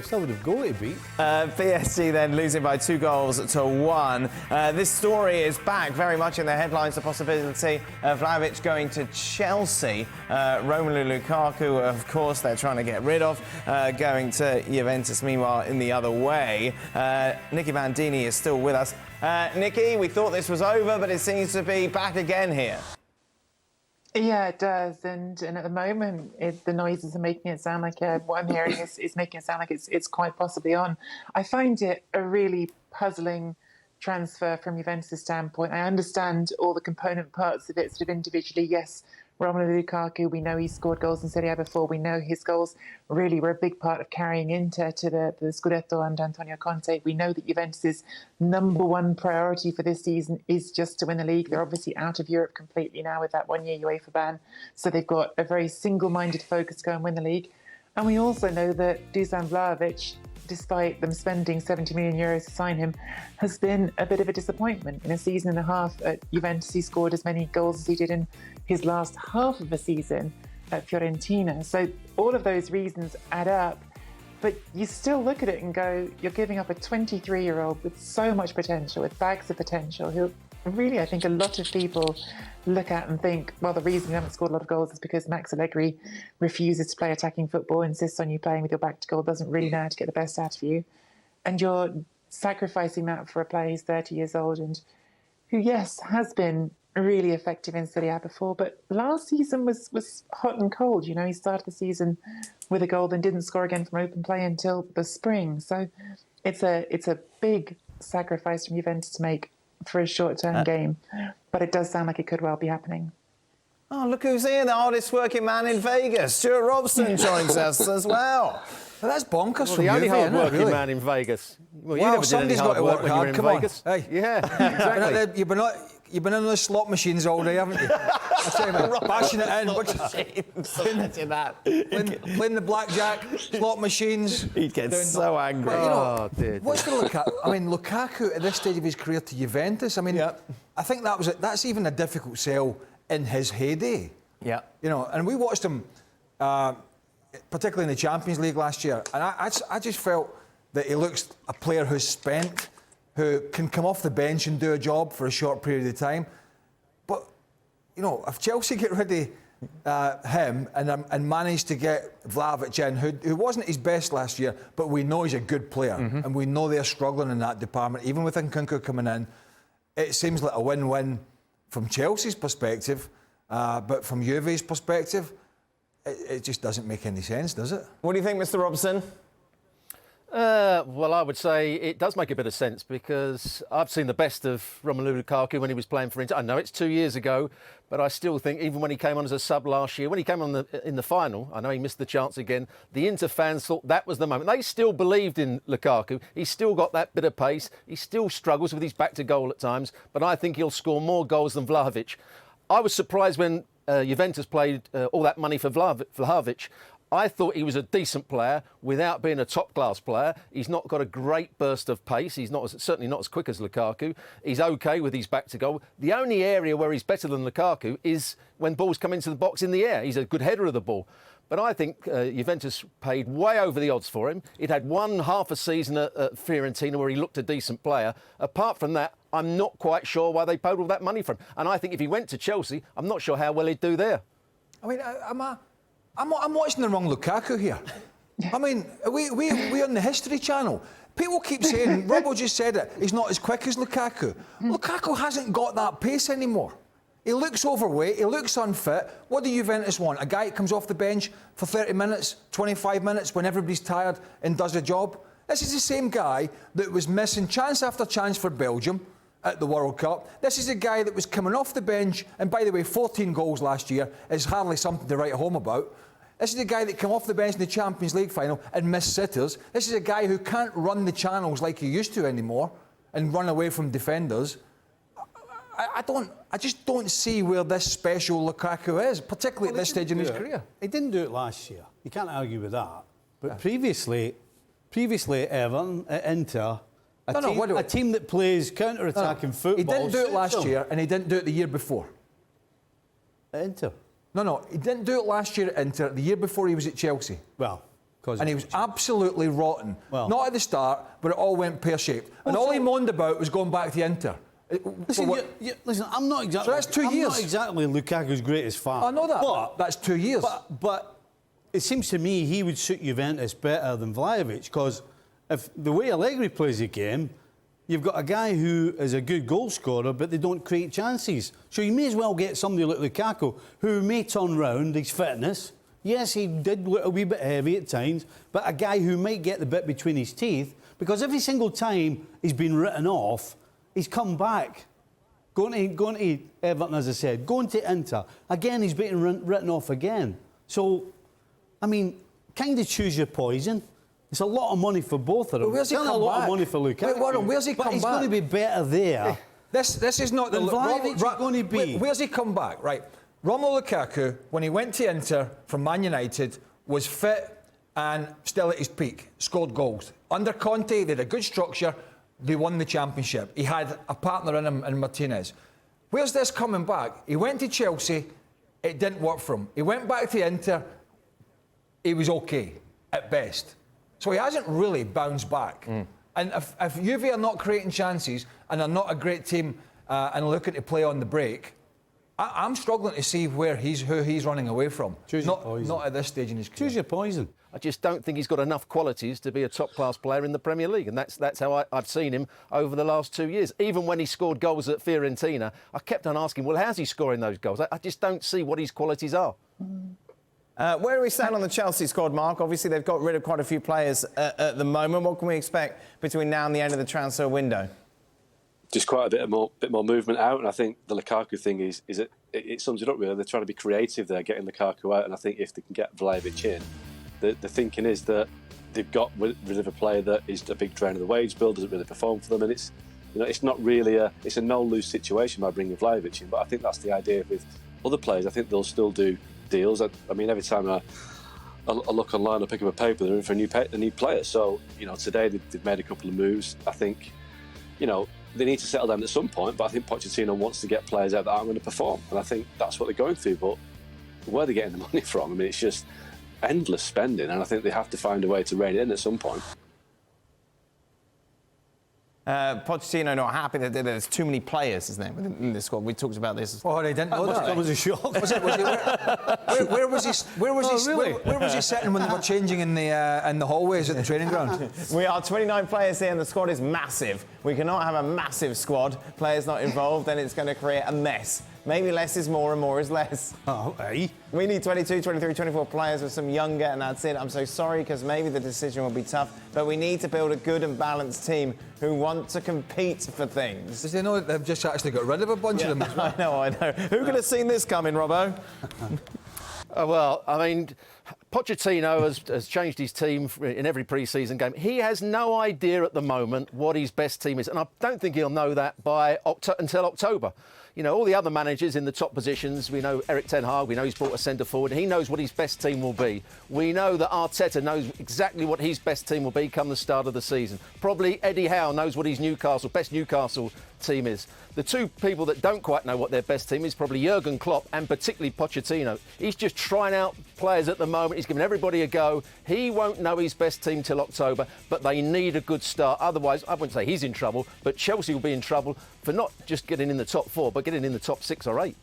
still would have goal to beat. PSG then losing by 2-1. This story is back very much in the headlines, the possibility of Vlahovic going to Chelsea. Romelu Lukaku, of course, they're trying to get rid of, going to Juventus, meanwhile, in the other way. Nicky Bandini is still with us. Nicky, we thought this was over, but it seems to be back again here. Yeah, it does. And at the moment, the noises are making it sound like what I'm hearing is making it sound like it's quite possibly on. I find it a really puzzling transfer from Juventus' standpoint. I understand all the component parts of it sort of individually. Yes, Romelu Lukaku, we know he scored goals in Serie A before. We know his goals really were a big part of carrying Inter to the Scudetto under Antonio Conte. We know that Juventus' #1 priority for this season is just to win the league. They're obviously out of Europe completely now with that one-year UEFA ban. So they've got a very single-minded focus to go and win the league. And we also know that Dusan Vlahovic, despite them spending 70 million euros to sign him, has been a bit of a disappointment. In a season and a half at Juventus, he scored as many goals as he did in his last half of a season at Fiorentina. So all of those reasons add up, but you still look at it and go, you're giving up a 23-year-old with so much potential, with bags of potential, who really, I think a lot of people look at and think, well, the reason you haven't scored a lot of goals is because Max Allegri refuses to play attacking football, insists on you playing with your back to goal, doesn't really know how to get the best out of you. And you're sacrificing that for a player who's 30 years old and who, yes, has been really effective in Serie A before, but last season was hot and cold. You know, he started the season with a goal, then didn't score again from open play until the spring. So it's a big sacrifice from Juventus to make for a short-term game, but it does sound like it could well be happening. Oh, look who's here, the hardest working man in Vegas. Stuart Robson joins us as well. Well, that's bonkers The only Juve, hard-working really? man in Vegas. Well, you Well, never did any somebody's got hard to work work when you were hard. in Come on. Vegas. Hey. Yeah, exactly. You've been in those slot machines all day, haven't you? I tell you, man, bashing it in. Playing the blackjack, slot machines. He gets so angry. But, you know, dear. what's the Lukaku? I mean, Lukaku at this stage of his career to Juventus. I mean, I think that's even a difficult sell in his heyday. Yeah. You know, and we watched him, particularly in the Champions League last year, and I just felt that he looks a player who's spent, who can come off the bench and do a job for a short period of time. But, you know, if Chelsea get rid of him and manage to get Vlahovic in, who wasn't his best last year, but we know he's a good player, and we know they're struggling in that department, even with Nkunku coming in, it seems like a win-win from Chelsea's perspective, but from Juve's perspective, it just doesn't make any sense, does it? What do you think, Mr. Robson? Well, I would say it does make a bit of sense because I've seen the best of Romelu Lukaku when he was playing for Inter. I know it's 2 years ago, but I still think even when he came on as a sub last year, when he came on in the final, I know he missed the chance again, the Inter fans thought that was the moment. They still believed in Lukaku. He's still got that bit of pace. He still struggles with his back to goal at times, but I think he'll score more goals than Vlahovic. I was surprised when Juventus paid all that money for Vlahovic. I thought he was a decent player without being a top-class player. He's not got a great burst of pace. He's certainly not as quick as Lukaku. He's OK with his back to goal. The only area where he's better than Lukaku is when balls come into the box in the air. He's a good header of the ball. But I think Juventus paid way over the odds for him. He'd had half a season at Fiorentina where he looked a decent player. Apart from that, I'm not quite sure why they paid all that money for him. And I think if he went to Chelsea, I'm not sure how well he'd do there. I mean, I'm watching the wrong Lukaku here. I mean, we're on the History Channel. People keep saying, Robbo just said it, he's not as quick as Lukaku. Lukaku hasn't got that pace anymore. He looks overweight, he looks unfit. What do Juventus want? A guy that comes off the bench for 30 minutes, 25 minutes when everybody's tired and does a job? This is the same guy that was missing chance after chance for Belgium at the World Cup. This is a guy that was coming off the bench, and by the way, 14 goals last year is hardly something to write home about. This is a guy that came off the bench in the Champions League final and missed sitters. This is a guy who can't run the channels like he used to anymore and run away from defenders. I just don't see where this special Lukaku is, particularly at this stage in his career. He didn't do it last year. You can't argue with that. But previously at Everton, at Inter, a team that plays counter-attacking football. He didn't do it last year, and he didn't do it the year before. At Inter? No, he didn't do it last year at Inter. The year before he was at Chelsea. Well, And he was absolutely rotten. Well, not at the start, but it all went pear-shaped. And all he moaned about was going back to Inter. Listen, listen, I'm not exactly... So that's 2 years. I'm not exactly Lukaku's greatest fan. I know that, but that's 2 years. But it seems to me he would suit Juventus better than Vlahovic, because if the way Allegri plays the game, you've got a guy who is a good goal scorer, but they don't create chances. So you may as well get somebody like Lukaku, who may turn round his fitness. Yes, he did look a wee bit heavy at times, but a guy who might get the bit between his teeth, because every single time he's been written off, he's come back. Going to Everton, as I said, going to Inter. Again, he's been written off again. So, I mean, kind of choose your poison. It's a lot of money for both of them. But where's he it's come a lot back? of money for Lukaku. Wait, Warren, where's he come but he's back? going to be better there. This is not Then the... Vlahovic is going to be... Where's he come back? Right. Romelu Lukaku, when he went to Inter from Man United, was fit and still at his peak, scored goals. Under Conte, they had a good structure, they won the championship. He had a partner in him, in Martinez. Where's this coming back? He went to Chelsea, it didn't work for him. He went back to Inter, he was okay, at best. So he hasn't really bounced back. And if Juve are not creating chances and are not a great team and looking to play on the break, I'm struggling to see who he's running away from. Not at this stage in his career. Choose your poison. I just don't think he's got enough qualities to be a top-class player in the Premier League, and that's how I've seen him over the last 2 years. Even when he scored goals at Fiorentina, I kept on asking, well, how's he scoring those goals? I just don't see what his qualities are. Where do we stand on the Chelsea squad, Mark? Obviously, they've got rid of quite a few players at the moment. What can we expect between now and the end of the transfer window? Just quite a bit more movement out, and I think the Lukaku thing it sums it up really. They're trying to be creative there, getting Lukaku out, and I think if they can get Vlahovic in, the thinking is that they've got rid of a player that is a big drain of the wage bill, doesn't really perform for them, and it's not really it's a no-lose situation by bringing Vlahovic in. But I think that's the idea with other players. I think they'll still do deals. I mean, every time I look online or pick up a paper, they're in for a new player. So today they've made a couple of moves. I think they need to settle down at some point, but I think Pochettino wants to get players out that aren't going to perform, and I think that's what they're going through. But where they're getting the money from, I mean, it's just endless spending, and I think they have to find a way to rein it in at some point. Pochettino not happy that there's too many players, isn't it, in the squad? We talked about this. Oh, they didn't know that. That was a shock. Where was he sitting when they were changing in the hallways at the training ground? We are 29 players here, and the squad is massive. We cannot have a massive squad. Players not involved, then it's going to create a mess. Maybe less is more and more is less. Oh, hey. We need 22, 23, 24 players with some younger, and that's it. I'm so sorry, because maybe the decision will be tough, but we need to build a good and balanced team who want to compete for things. Does they know that they've just actually got rid of a bunch of them as well? I know. Who could have seen this coming, Robbo? Well, I mean, Pochettino has changed his team in every pre-season game. He has no idea at the moment what his best team is, and I don't think he'll know that until October. All the other managers in the top positions, we know Eric Ten Hag, we know he's brought a centre forward. He knows what his best team will be. We know that Arteta knows exactly what his best team will be come the start of the season. Probably Eddie Howe knows what his best Newcastle team is. The two people that don't quite know what their best team is, probably Jurgen Klopp and particularly Pochettino. He's just trying out players at the moment. He's giving everybody a go. He won't know his best team till October, but they need a good start. Otherwise, I wouldn't say he's in trouble, but Chelsea will be in trouble for not just getting in the top 4, but getting in the top 6 or 8.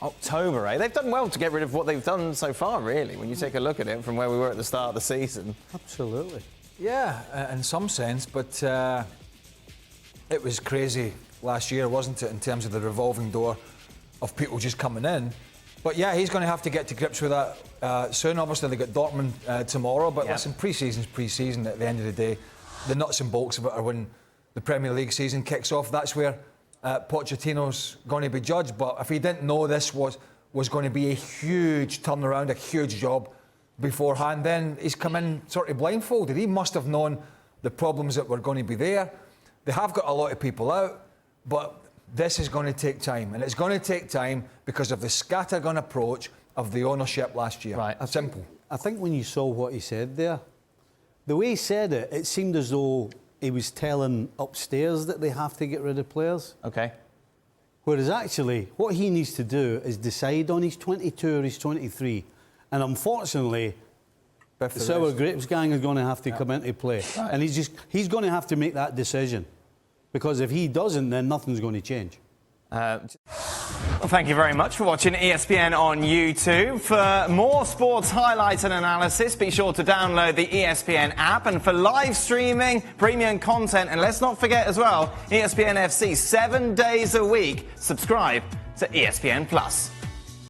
October, eh? They've done well to get rid of what they've done so far, really, when you take a look at it from where we were at the start of the season. Absolutely. Yeah, in some sense, but it was crazy last year, wasn't it, in terms of the revolving door of people just coming in. But yeah, he's going to have to get to grips with that soon. Obviously, they got Dortmund tomorrow, but listen, pre-season's pre-season at the end of the day. The nuts and bolts of it are when the Premier League season kicks off. That's where Pochettino's going to be judged. But if he didn't know this was going to be a huge turnaround, a huge job beforehand, then he's come in sort of blindfolded. He must have known the problems that were going to be there. They have got a lot of people out, but this is going to take time. And it's going to take time because of the scattergun approach of the ownership last year. Right. Simple. I think when you saw what he said there, the way he said it, it seemed as though he was telling upstairs that they have to get rid of players. OK. Whereas actually, what he needs to do is decide on his 22 or his 23. And unfortunately, But for The the Sour rest- Grapes gang is going to have to come into play. And he's going to have to make that decision. Because if he doesn't, then nothing's going to change. Well, thank you very much for watching ESPN on YouTube. For more sports highlights and analysis, be sure to download the ESPN app. And for live streaming, premium content, and let's not forget as well, ESPN FC 7 days a week. Subscribe to ESPN Plus.